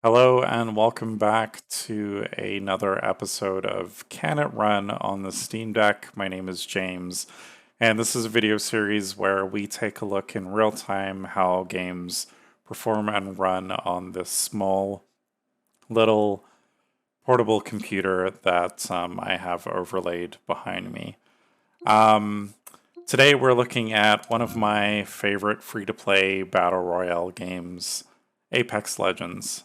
Hello and welcome back to another episode of Can It Run on the Steam Deck. My name is James, and this is a video series where we take a look in real time how games perform and run on this small little portable computer that I have overlaid behind me. Today we're looking at one of my favorite free-to-play battle royale games, Apex Legends.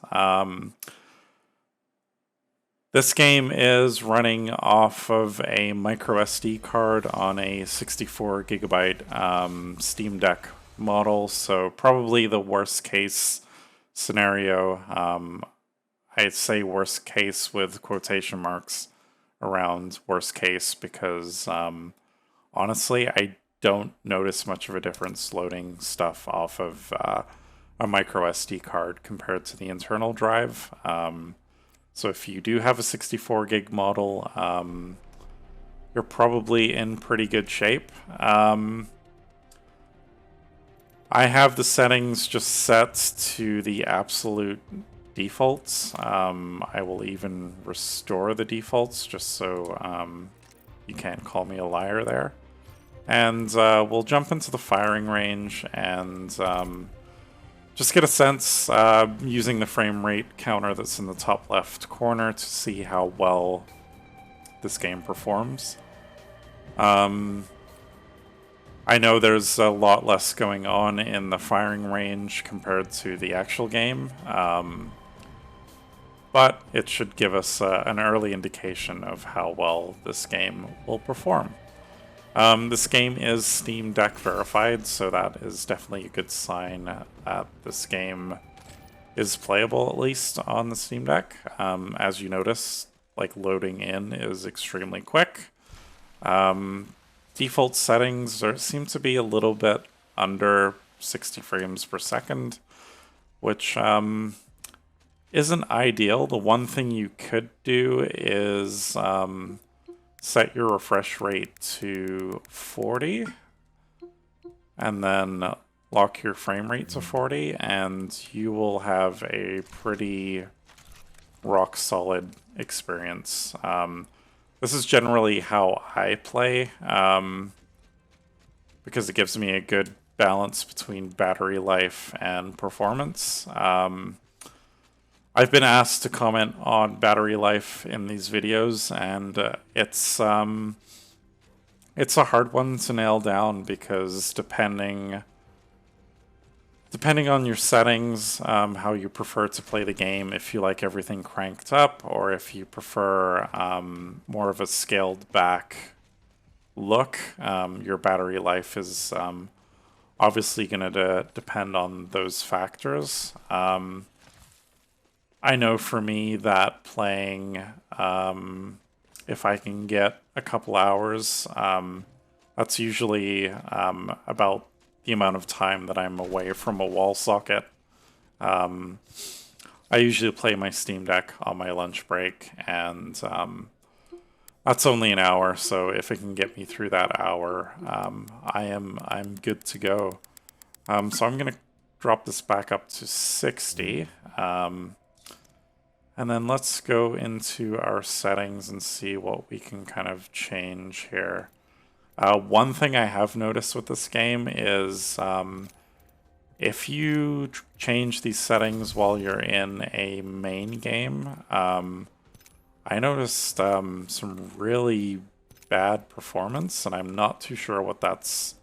This game is running off of a micro SD card on a 64 gigabyte Steam Deck model, so probably the worst case scenario. I'd say worst case with quotation marks around worst case because honestly, I don't notice much of a difference loading stuff off of a micro SD card compared to the internal drive. So if you do have a 64 gig model, you're probably in pretty good shape. I have the settings just set to the absolute defaults. I will even restore the defaults just so you can't call me a liar there. And we'll jump into the firing range and just get a sense using the frame rate counter that's in the top left corner to see how well this game performs. I know there's a lot less going on in the firing range compared to the actual game, but it should give us an early indication of how well this game will perform. This game is Steam Deck verified, so that is definitely a good sign that this game is playable, at least on the Steam Deck. As you notice, like loading in is extremely quick. Default settings seem to be a little bit under 60 frames per second, which isn't ideal. The one thing you could do is set your refresh rate to 40 and then lock your frame rate to 40 and you will have a pretty rock solid experience. This is generally how I play because it gives me a good balance between battery life and performance. I've been asked to comment on battery life in these videos, and it's a hard one to nail down because depending on your settings, how you prefer to play the game, if you like everything cranked up or if you prefer more of a scaled back look, your battery life is obviously going to depend on those factors. I know for me that playing, if I can get a couple hours, that's usually about the amount of time that I'm away from a wall socket. I usually play my Steam Deck on my lunch break, and that's only an hour, so if it can get me through that hour, I'm good to go. So I'm going to drop this back up to 60. And then let's go into our settings and see what we can kind of change here. One thing I have noticed with this game is if you change these settings while you're in a main game, I noticed some really bad performance, and I'm not too sure what that's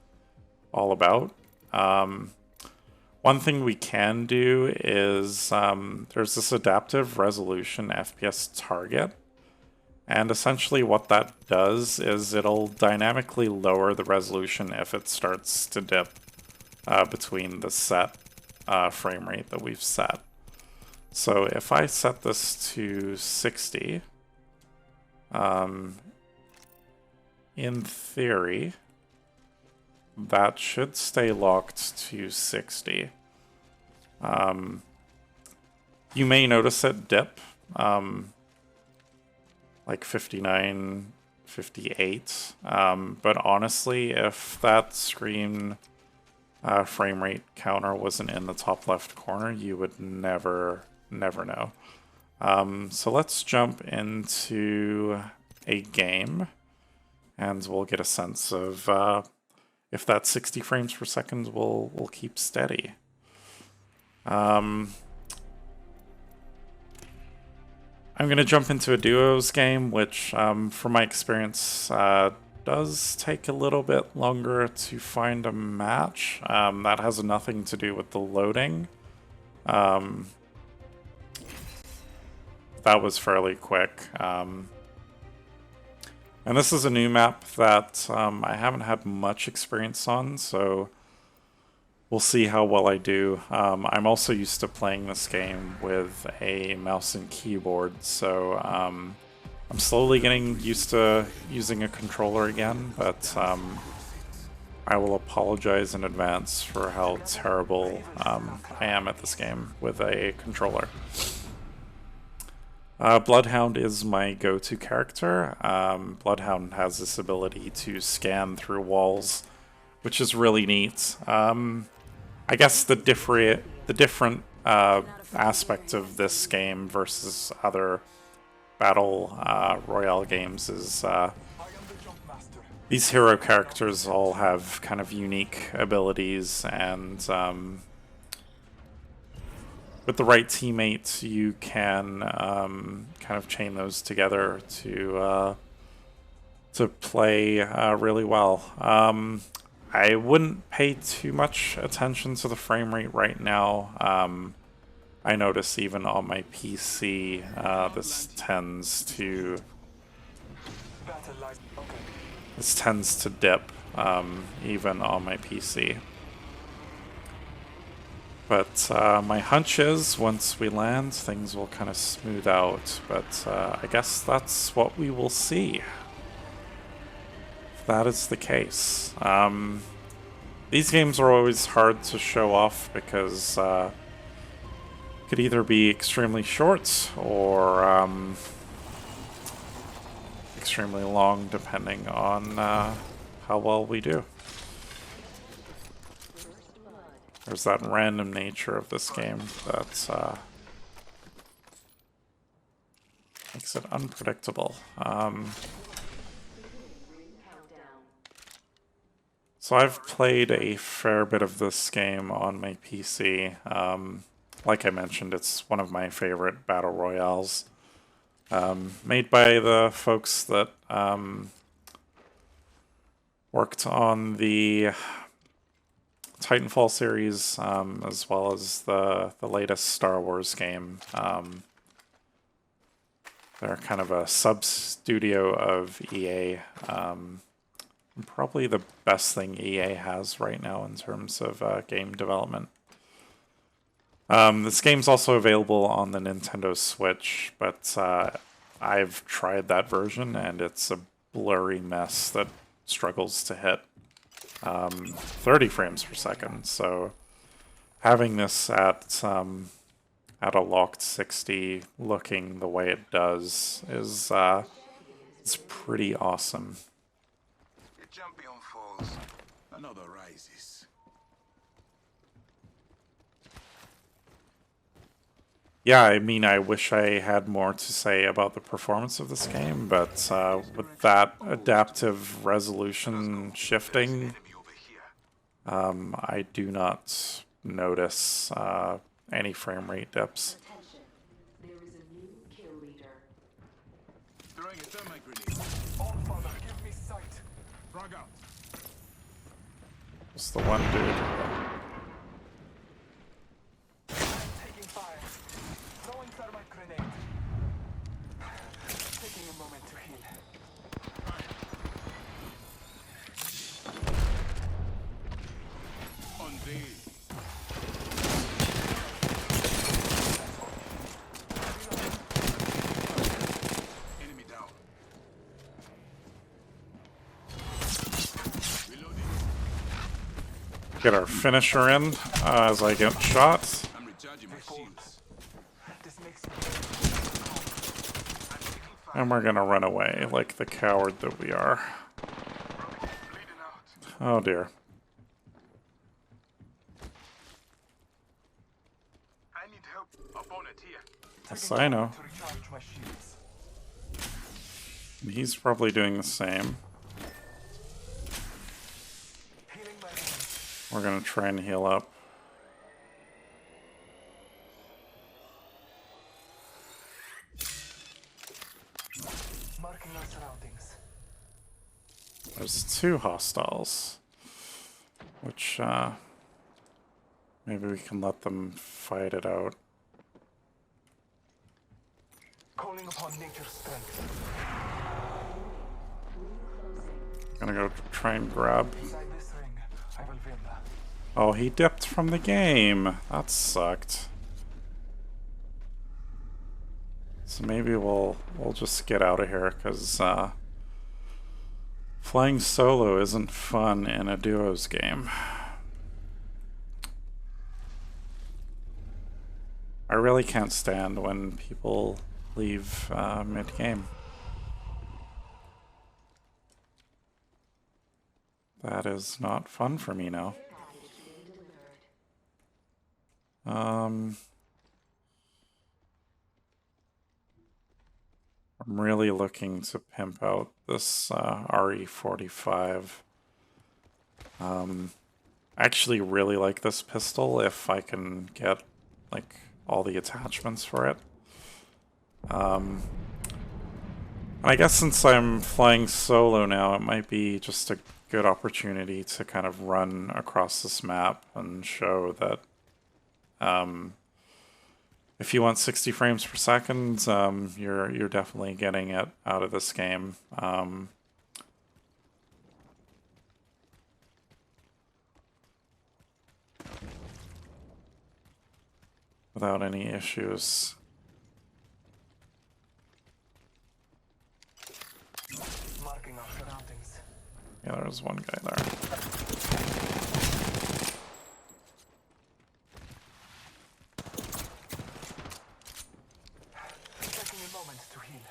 all about. One thing we can do is there's this adaptive resolution FPS target, and essentially what that does is it'll dynamically lower the resolution if it starts to dip between the set frame rate that we've set. So if I set this to 60, in theory, that should stay locked to 60. You may notice it dip, like 59, 58. But honestly, if that screen frame rate counter wasn't in the top left corner, you would never never know. So let's jump into a game, and we'll get a sense of if that 60 frames per second will keep steady. I'm going to jump into a duos game, which, from my experience, does take a little bit longer to find a match. That has nothing to do with the loading. That was fairly quick. And this is a new map that I haven't had much experience on, so we'll see how well I do. I'm also used to playing this game with a mouse and keyboard, so I'm slowly getting used to using a controller again, but I will apologize in advance for how terrible I am at this game with a controller. Bloodhound is my go-to character. Bloodhound has this ability to scan through walls, which is really neat. I guess the different aspect of this game versus other battle royale games is these hero characters all have kind of unique abilities, and with the right teammates, you can kind of chain those together to play really well. I wouldn't pay too much attention to the frame rate right now. I notice even on my PC, this tends to dip, even on my PC. But my hunch is once we land, things will kind of smooth out. But I guess that's what we will see. If that is the case. These games are always hard to show off because could either be extremely short or extremely long, depending on how well we do. There's that random nature of this game that makes it unpredictable. So I've played a fair bit of this game on my PC. Like I mentioned, it's one of my favorite battle royales. Made by the folks that worked on the Titanfall series, as well as the latest Star Wars game. They're kind of a sub-studio of EA. Probably the best thing EA has right now in terms of game development. This game's also available on the Nintendo Switch, but I've tried that version and it's a blurry mess that struggles to hit 30 frames per second. So having this at a locked 60 looking the way it does is it's pretty awesome. The champion falls, another rises. Yeah, I mean, I wish I had more to say about the performance of this game, but with that adaptive resolution shifting, I do not notice any frame rate dips. It's the one dude. Taking fire. Throwing thermite grenade. Taking a moment to heal. On thee. Enemy down. Get our finisher in as I get shot. I'm recharging my shields. This makes And we're gonna run away like the coward that we are. bleeding out. Oh dear. I need help. Opponent here. Yes, I know. To recharge my shields. He's probably doing the same. Healing my wounds. We're gonna try and heal up. Marking our surroundings. There's 2 hostiles. Which, maybe we can let them fight it out. Calling upon nature's strength. Gonna go try and grab. Inside this ring, I will win. Oh, he dipped from the game. That sucked. So maybe we'll just get out of here, because flying solo isn't fun in a duos game. I really can't stand when people leave mid-game. That is not fun for me now. I'm really looking to pimp out this RE45. I actually really like this pistol if I can get like all the attachments for it. I guess since I'm flying solo now, it might be just a good opportunity to kind of run across this map and show that if you want 60 frames per second, you're definitely getting it out of this game. Without any issues. Marking our surroundings. Yeah, there's one guy there. Taking a moment to heal.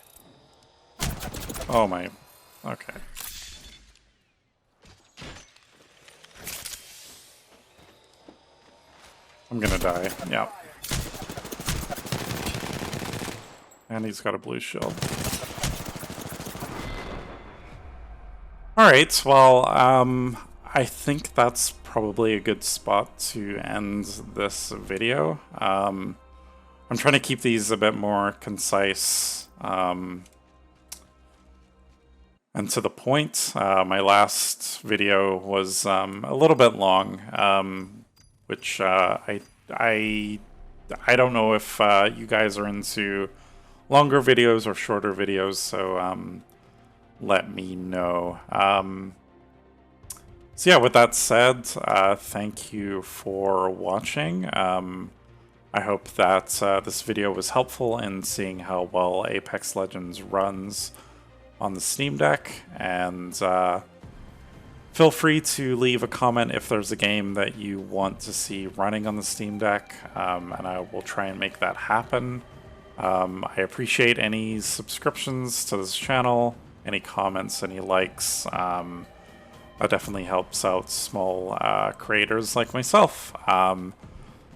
Oh my. Okay. I'm gonna die. Yeah. And he's got a blue shield. Alright, well, I think that's probably a good spot to end this video. I'm trying to keep these a bit more concise and to the point. My last video was a little bit long, which I don't know if you guys are into longer videos or shorter videos, so let me know. So yeah, with that said, thank you for watching. I hope that this video was helpful in seeing how well Apex Legends runs on the Steam Deck, and feel free to leave a comment if there's a game that you want to see running on the Steam Deck, and I will try and make that happen. I appreciate any subscriptions to this channel, any comments, any likes. That definitely helps out small creators like myself.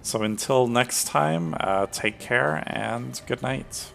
So until next time, take care and good night.